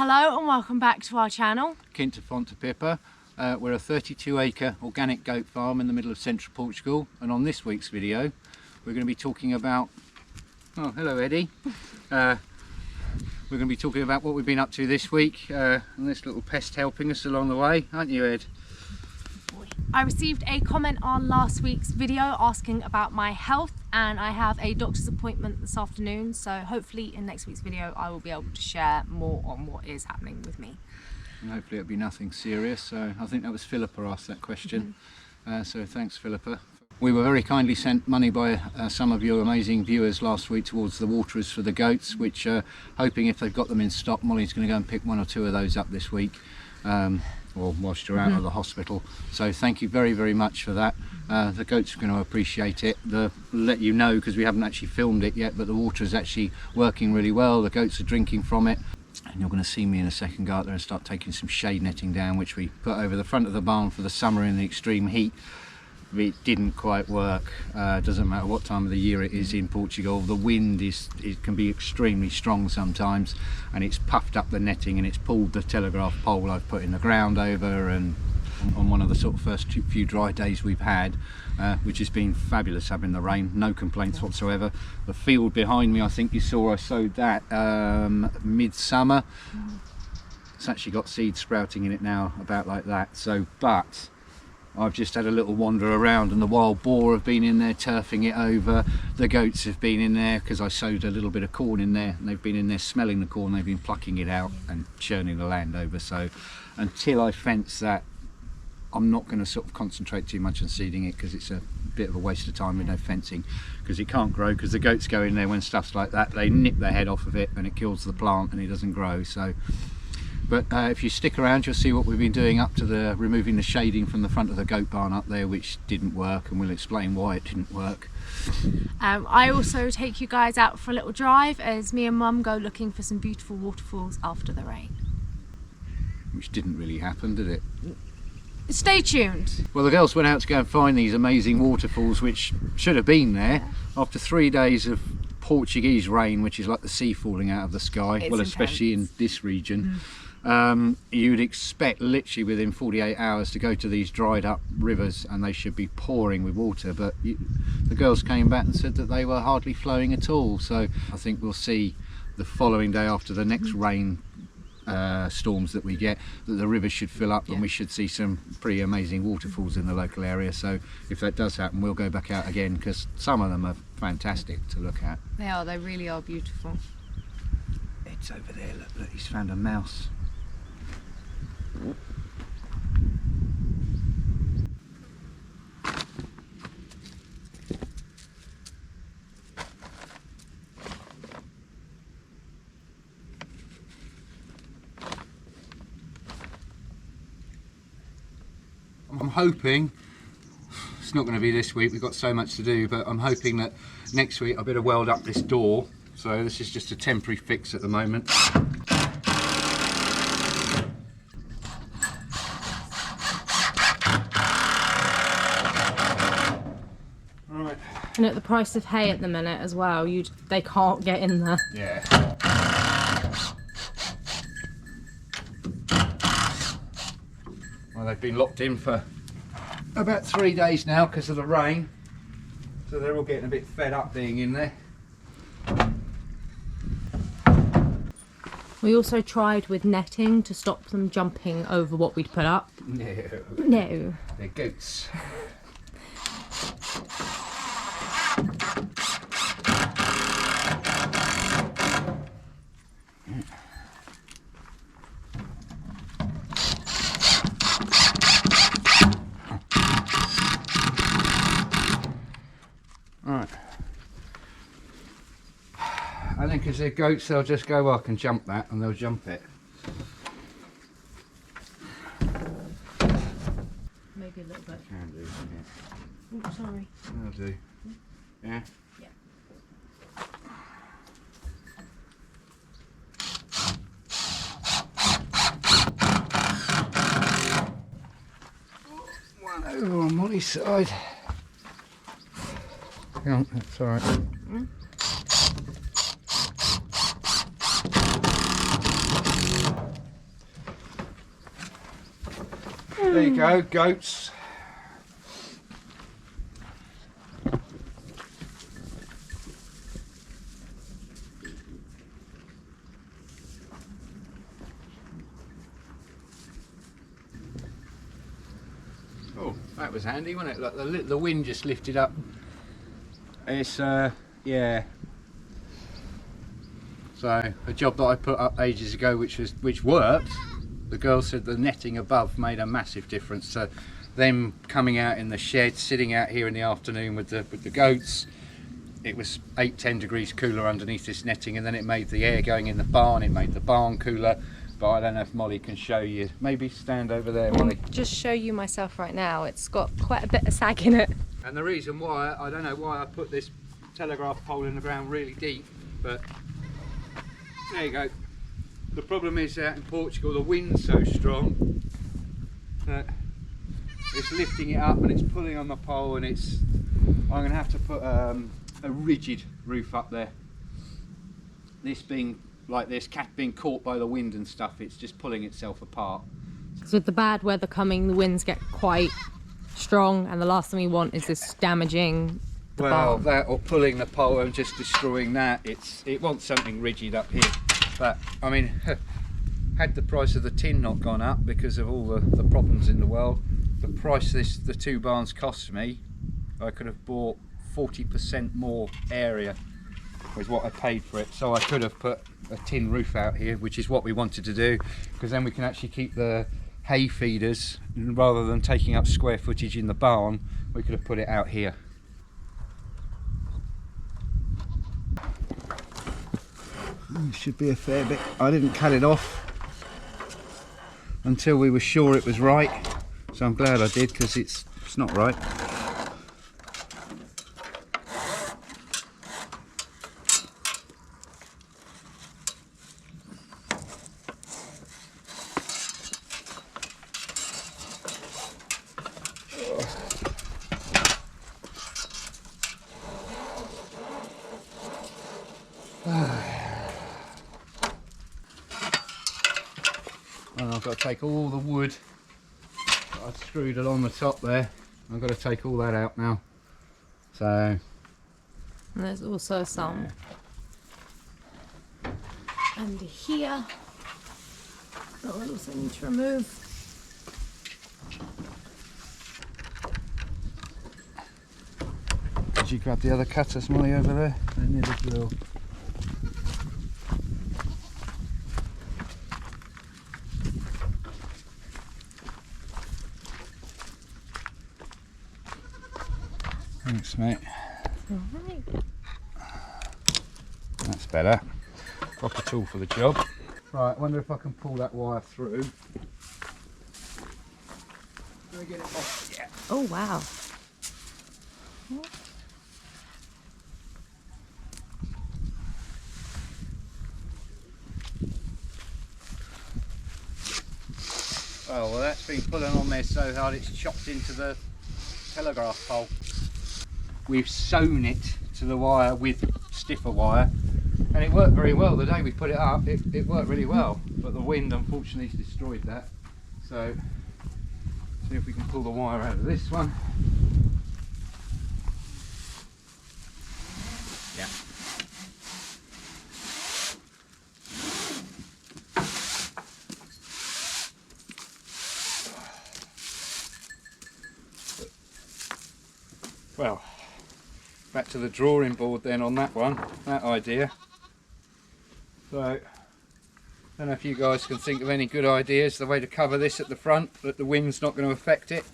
Hello and welcome back to our channel. Quinta, Fonte, Pipa. We're a 32-acre organic goat farm in the middle of central Portugal, and on this week's video we're going to be talking about... Oh, hello Eddie. We're going to be talking about what we've been up to this week, and this little pest helping us along the way, aren't you, Ed? I received a comment on last week's video asking about my health, and I have a doctor's appointment this afternoon, so hopefully in next week's video I will be able to share more on what is happening with me. And hopefully it'll be nothing serious. So I think that was Philippa asked that question. So thanks, Philippa. We were very kindly sent money by some of your amazing viewers last week towards the waterers for the goats, which hoping if they've got them in stock, Molly's going to go and pick one or two of those up this week. Or whilst you're out of the hospital. So thank you very, very much for that. The goats are going to appreciate it. They'll let you know, because we haven't actually filmed it yet, but the water is actually working really well. The goats are drinking from it. And you're going to see me in a second go out there and start taking some shade netting down, which we put over the front of the barn for the summer in the extreme heat. It didn't quite work. Doesn't matter what time of the year it is in Portugal, the wind can be extremely strong sometimes, and it's puffed up the netting and it's pulled the telegraph pole I've put in the ground over. And on one of the sort of first few dry days we've had, which has been fabulous having the rain, no complaints whatsoever. The field behind me, I think you saw I sowed that midsummer. It's actually got seeds sprouting in it now, about like that. So, but I've just had a little wander around, and the wild boar have been in there turfing it over. The goats have been in there because I sowed a little bit of corn in there, and they've been in there smelling the corn. They've been plucking it out and churning the land over. So until I fence that, I'm not going to sort of concentrate too much on seeding it, because it's a bit of a waste of time with no fencing, because it can't grow, because the goats go in there when stuff's like that, they nip their head off of it and it kills the plant and it doesn't grow. So but if you stick around, you'll see what we've been doing up to the removing the shading from the front of the goat barn up there, which didn't work, and we'll explain why it didn't work. I also take you guys out for a little drive as me and Mum go looking for some beautiful waterfalls after the rain. Which didn't really happen, did it? Stay tuned. Well, the girls went out to go and find these amazing waterfalls, which should have been there after 3 days of Portuguese rain, which is like the sea falling out of the sky. It's well, especially in this region. You'd expect literally within 48 hours to go to these dried up rivers and they should be pouring with water, but the girls came back and said that they were hardly flowing at all. So I think we'll see the following day, after the next rain storms that we get, that the rivers should fill up, and we should see some pretty amazing waterfalls in the local area. So if that does happen, we'll go back out again, because some of them are fantastic to look at. They really are beautiful. It's over there, look, he's found a mouse. I'm hoping, it's not going to be this week, we've got so much to do, but I'm hoping that next week I'll be able to weld up this door. So this is just a temporary fix at the moment. Right. And at the price of hay at the minute as well, they can't get in there. Yeah. Well, they've been locked in for about 3 days now because of the rain, so they're all getting a bit fed up being in there. We also tried with netting to stop them jumping over what we'd put up. No. They're goats. Right. I think as they're goats, they'll just go, well, I can jump that, and they'll jump it. Maybe a little bit. Can do, yeah. Oh, sorry. That'll do. Yeah? Yeah. One over on Molly's side. Hang on, that's alright. There you go, goats. Oh, that was handy, wasn't it? Like the wind just lifted up. It's yeah. So a job that I put up ages ago, which worked. The girls said the netting above made a massive difference. So them coming out in the shed, sitting out here in the afternoon with the goats, it was 8-10 degrees cooler underneath this netting, and then it made the air going in the barn, it made the barn cooler. But I don't know if Molly can show you. Maybe stand over there, Molly. Just show you myself right now. It's got quite a bit of sag in it. And the reason why, I don't know why I put this telegraph pole in the ground really deep, but there you go. The problem is out in Portugal, the wind's so strong that it's lifting it up and it's pulling on the pole, and I'm going to have to put a rigid roof up there. This being like this, being caught by the wind and stuff, it's just pulling itself apart. Because with the bad weather coming, the winds get quite strong, and the last thing we want is this damaging the barn. That or pulling the pole and just destroying that. It wants something rigid up here. But I mean, had the price of the tin not gone up because of all the problems in the world, the price the two barns cost me, I could have bought 40% more area with what I paid for it. So I could have put a tin roof out here, which is what we wanted to do, because then we can actually keep the hay feeders, rather than taking up square footage in the barn, we could have put it out here. Should be a fair bit. I didn't cut it off until we were sure it was right, so I'm glad I did, because it's not right. And I've got to take all the wood that I screwed along the top there. I've got to take all that out now. So, and there's also some under here that we'll also need to remove. did you grab the other cutters, Molly, over there? They're near the drill. Thanks, mate. Alright. That's better. Proper tool for the job. Right, I wonder if I can pull that wire through. Can we get it off? Yeah. Oh wow. Oh, well, that's been pulling on there so hard it's chopped into the telegraph pole. We've sewn it to the wire with stiffer wire, and it worked very well. The day we put it up, it worked really well, but the wind unfortunately has destroyed that. So, see if we can pull the wire out of this one. Yeah. Well, back to the drawing board then on that one, that idea. So, I don't know if you guys can think of any good ideas, the way to cover this at the front, that the wind's not going to affect it.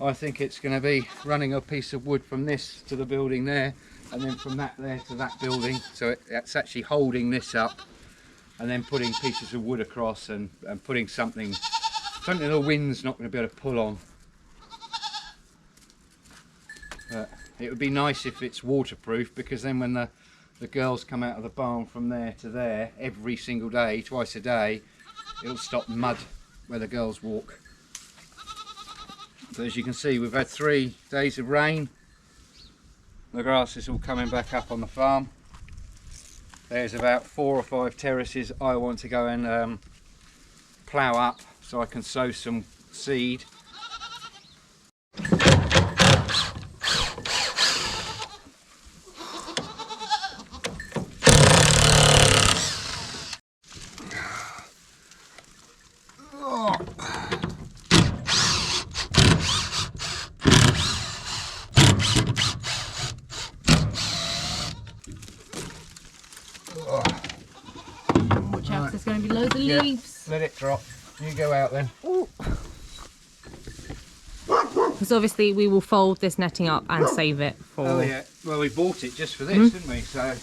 I think it's going to be running a piece of wood from this to the building there, and then from that there to that building, so it's actually holding this up, and then putting pieces of wood across and putting something the wind's not going to be able to pull on. But it would be nice if it's waterproof, because then when the girls come out of the barn from there to there every single day, twice a day, it'll stop mud where the girls walk. But as you can see, we've had 3 days of rain. The grass is all coming back up on the farm. There's about 4 or 5 terraces I want to go and plough up so I can sow some seed, leaves. Let it drop. You go out then. Because obviously we will fold this netting up and save it for... Oh yeah, well we bought it just for this, didn't we? So...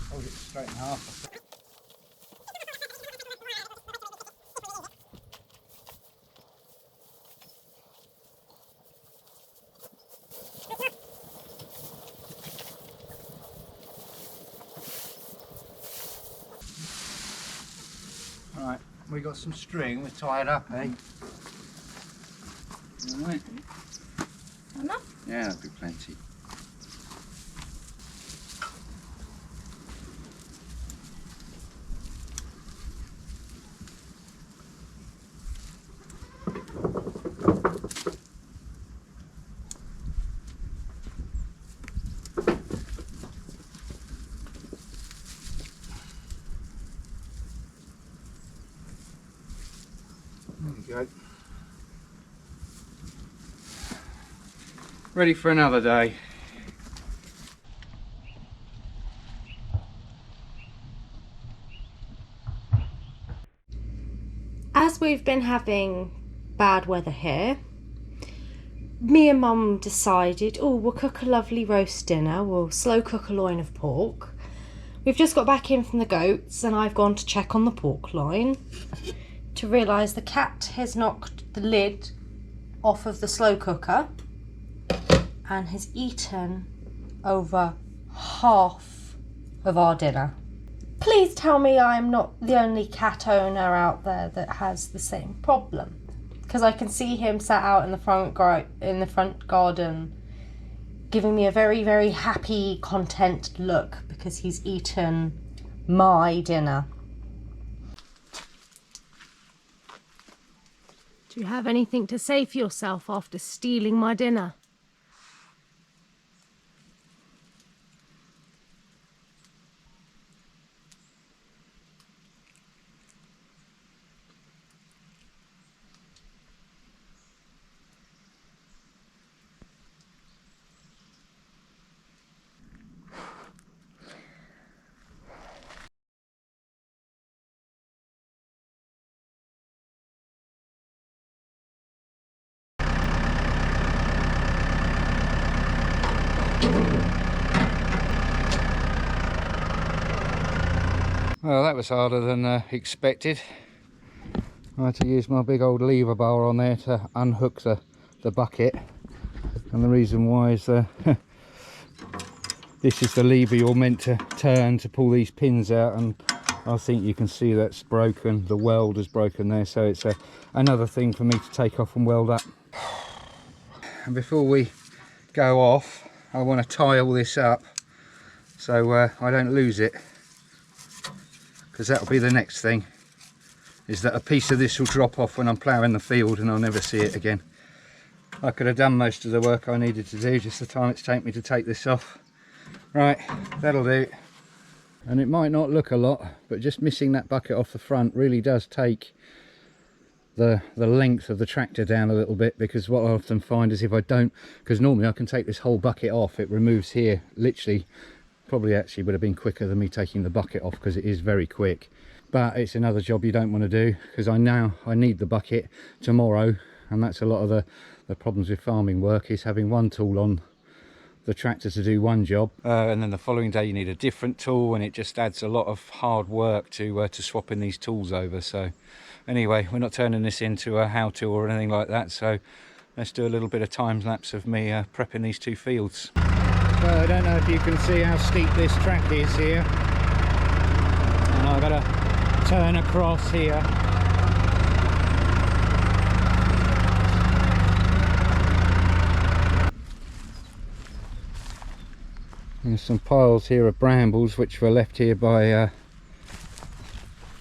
Hold it straight in half. Right, we got some string, we tie it up, eh? Alright. Enough? Yeah, that'll be plenty. There you go. Ready for another day. As we've been having bad weather here, me and Mum decided, oh, we'll cook a lovely roast dinner. We'll slow cook a loin of pork. We've just got back in from the goats and I've gone to check on the pork loin to realise the cat has knocked the lid off of the slow cooker and has eaten over half of our dinner. Please tell me I'm not the only cat owner out there that has the same problem, because I can see him sat out in the front garden giving me a very, very happy, content look because he's eaten my dinner. Do you have anything to say for yourself after stealing my dinner? Well, that was harder than expected. I had to use my big old lever bar on there to unhook the bucket, and the reason why is this is the lever you're meant to turn to pull these pins out, and I think you can see that's broken. The weld is broken there, so it's another thing for me to take off and weld up. And before we go off, I want to tie all this up so I don't lose it, because that'll be the next thing, is that a piece of this will drop off when I'm ploughing the field and I'll never see it again. I could have done most of the work I needed to do, just the time it's taken me to take this off. Right, that'll do. And it might not look a lot, but just missing that bucket off the front really does take the length of the tractor down a little bit, because what I often find is if I don't, because normally I can take this whole bucket off, it removes here literally. Probably actually would have been quicker than me taking the bucket off, because it is very quick, but it's another job you don't want to do, because I need the bucket tomorrow, and that's a lot of the problems with farming work, is having one tool on the tractor to do one job, and then the following day you need a different tool, and it just adds a lot of hard work to swapping these tools over. So anyway, we're not turning this into a how-to or anything like that, so let's do a little bit of time lapse of me prepping these two fields. So I don't know if you can see how steep this track is here, and I've got to turn across here. There's some piles here of brambles which were left here by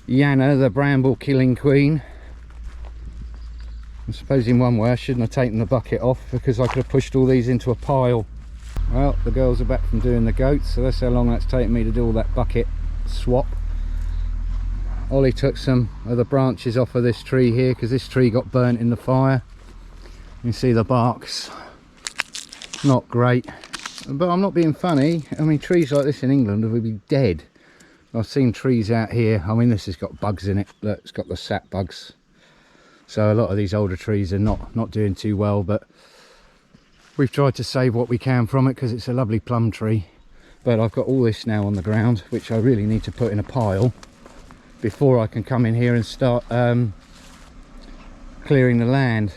Yana, the bramble killing queen. I suppose in one way I shouldn't have taken the bucket off, because I could have pushed all these into a pile. Well, the girls are back from doing the goats, so that's how long that's taken me to do all that bucket swap. Ollie took some of the branches off of this tree here, because this tree got burnt in the fire. You can see the bark's not great, but I'm not being funny. I mean, trees like this in England would be dead. I've seen trees out here, I mean, this has got bugs in it. Look, it's got the sap bugs. So a lot of these older trees are not doing too well, but we've tried to save what we can from it, because it's a lovely plum tree. But I've got all this now on the ground, which I really need to put in a pile before I can come in here and start clearing the land.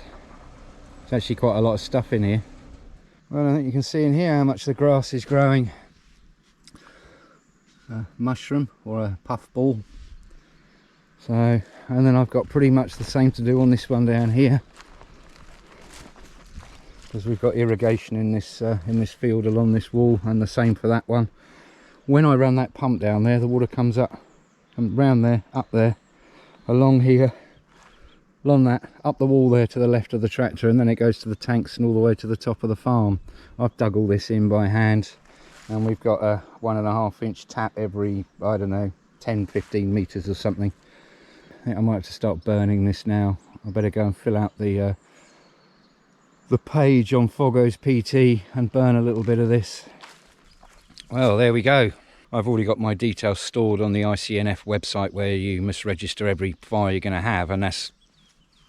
There's actually quite a lot of stuff in here. Well, I think you can see in here how much the grass is growing. A mushroom or a puffball. So, and then I've got pretty much the same to do on this one down here, because we've got irrigation in this field along this wall, and the same for that one. When I run that pump down there, the water comes up and round there, up there, along here, along that, up the wall there to the left of the tractor, and then it goes to the tanks and all the way to the top of the farm. I've dug all this in by hand, and we've got a 1.5 inch tap every, I don't know, 10-15 meters or something. I think I might have to start burning this now. I better go and fill out the page on Foggo's PT and burn a little bit of this. Well, there we go. I've already got my details stored on the ICNF website, where you must register every fire you're going to have, and that's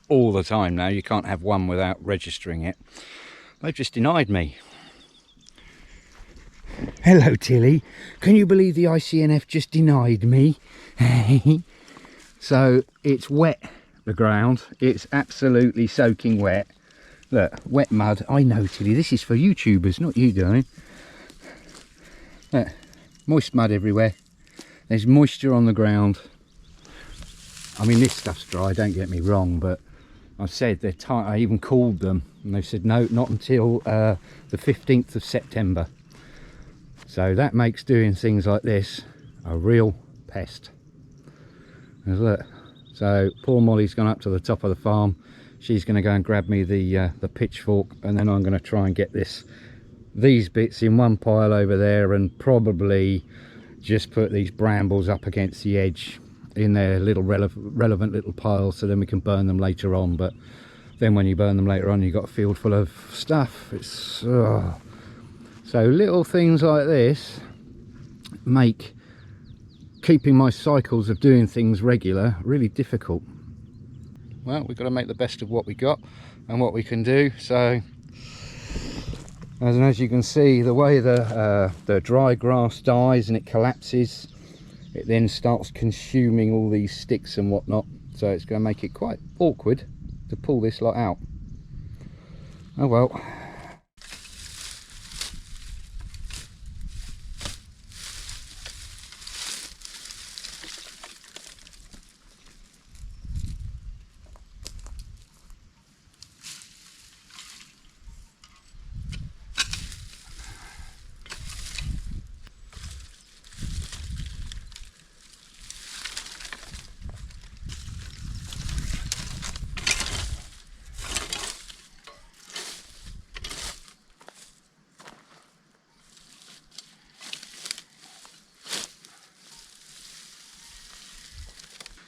all the time now. You can't have one without registering it. They've just denied me. Hello, Tilly. Can you believe the ICNF just denied me? So it's wet, the ground. It's absolutely soaking wet. Look, wet mud. I know, Tilly, this is for YouTubers, not you, darling. Look, moist mud everywhere. There's moisture on the ground. I mean, this stuff's dry, don't get me wrong, but I've said they're tight. I even called them, and they said no, not until the 15th of September. So that makes doing things like this a real pest. And look, so poor Molly's gone up to the top of the farm. She's going to go and grab me the pitchfork, and then I'm going to try and get these bits in one pile over there, and probably just put these brambles up against the edge in their little relevant little piles, so then we can burn them later on. But then when you burn them later on, you've got a field full of stuff. It's so little things like this make keeping my cycles of doing things regular really difficult. Well, we've got to make the best of what we got and what we can do. So as you can see, the way the dry grass dies and it collapses, it then starts consuming all these sticks and whatnot, so it's going to make it quite awkward to pull this lot out. Oh well.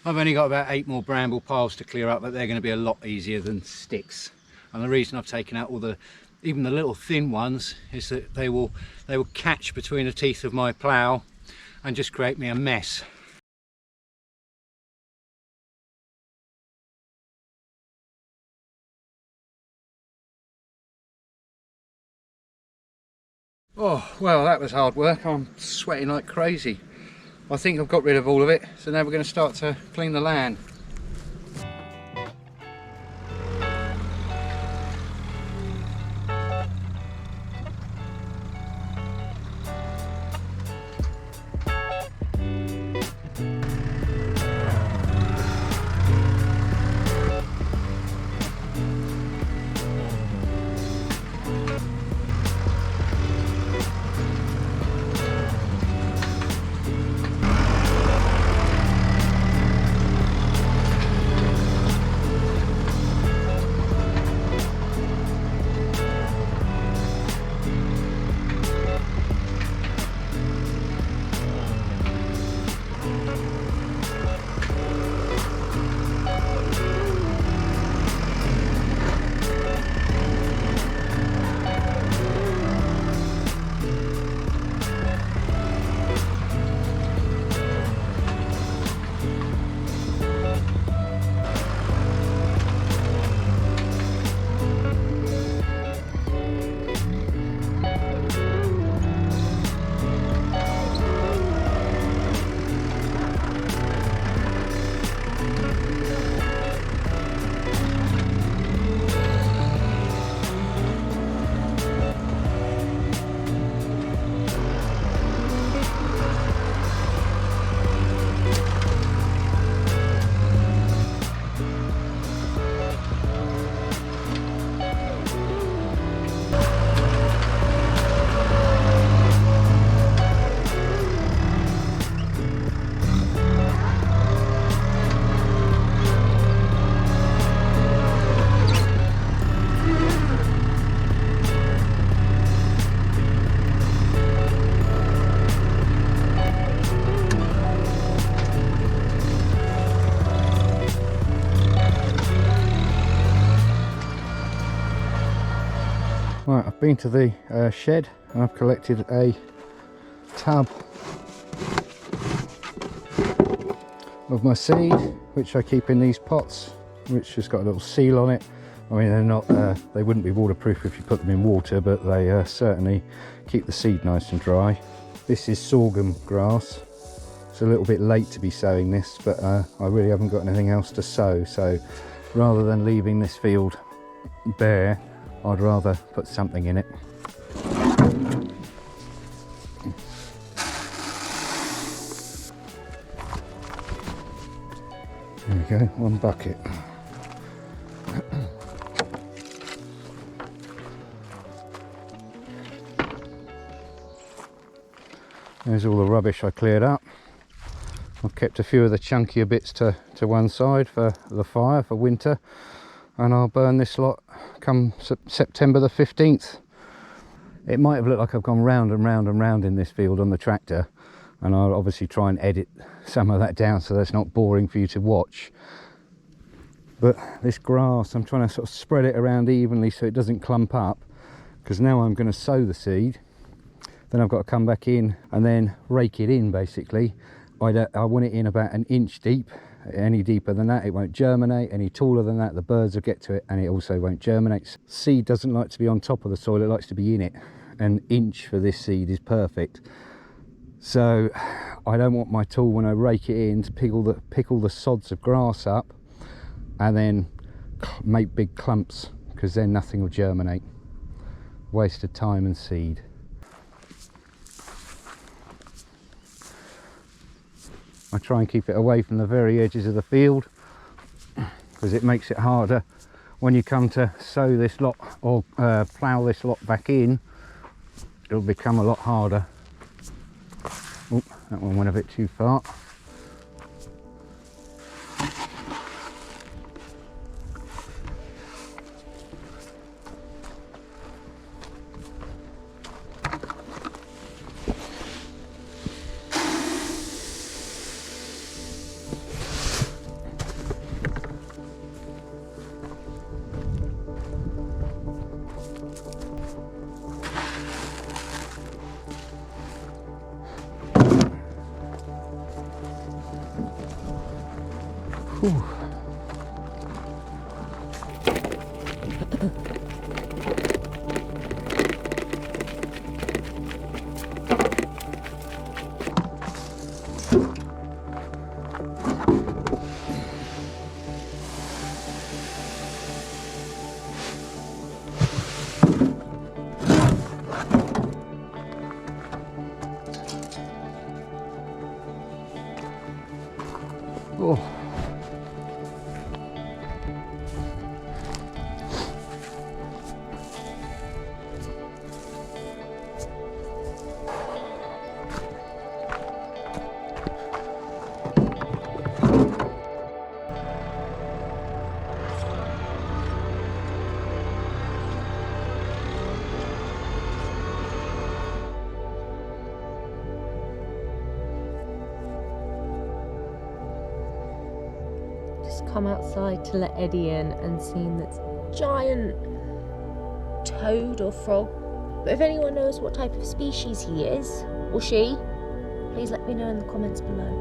I've only got about 8 more bramble piles to clear up, but they're going to be a lot easier than sticks. And the reason I've taken out even the little thin ones, is that they will catch between the teeth of my plough and just create me a mess. Oh, well, that was hard work. I'm sweating like crazy. I think I've got rid of all of it, so now we're going to start to clean the land. been to the shed and I've collected a tub of my seed, which I keep in these pots, which has got a little seal on it. I mean, they're not, they wouldn't be waterproof if you put them in water, but they certainly keep the seed nice and dry. This is sorghum grass. It's a little bit late to be sowing this, but I really haven't got anything else to sow, so rather than leaving this field bare, I'd rather put something in it. There we go, one bucket. There's all the rubbish I cleared up. I've kept a few of the chunkier bits to one side for the fire for winter, and I'll burn this lot come September the 15th. It might have looked like I've gone round and round and round in this field on the tractor, and I'll obviously try and edit some of that down so that's not boring for you to watch. But this grass, I'm trying to sort of spread it around evenly so it doesn't clump up, because now I'm going to sow the seed. Then I've got to come back in and then rake it in basically. I want it in about an inch deep. Any deeper than that it won't germinate, any taller than that the birds will get to it and it also won't germinate. Seed doesn't like to be on top of the soil, it likes to be in it. An inch for this seed is perfect. So I don't want my tool when I rake it in to pick all the sods of grass up and then make big clumps, because then nothing will germinate. Waste of time and seed. I try and keep it away from the very edges of the field, because it makes it harder when you come to sow this lot or plough this lot back in. It'll become a lot harder. Oh, that one went a bit too far. Whew. Oh. Come outside to let Eddie in and seen this giant toad or frog. But if anyone knows what type of species he is, or she, please let me know in the comments below.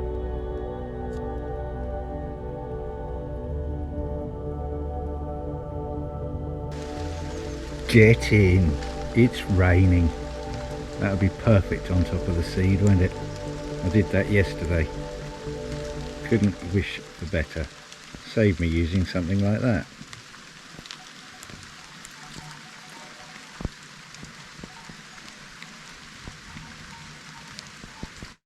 Get in, it's raining. That would be perfect on top of the seed, wouldn't it? I did that yesterday. Couldn't wish for better. Save me using something like that.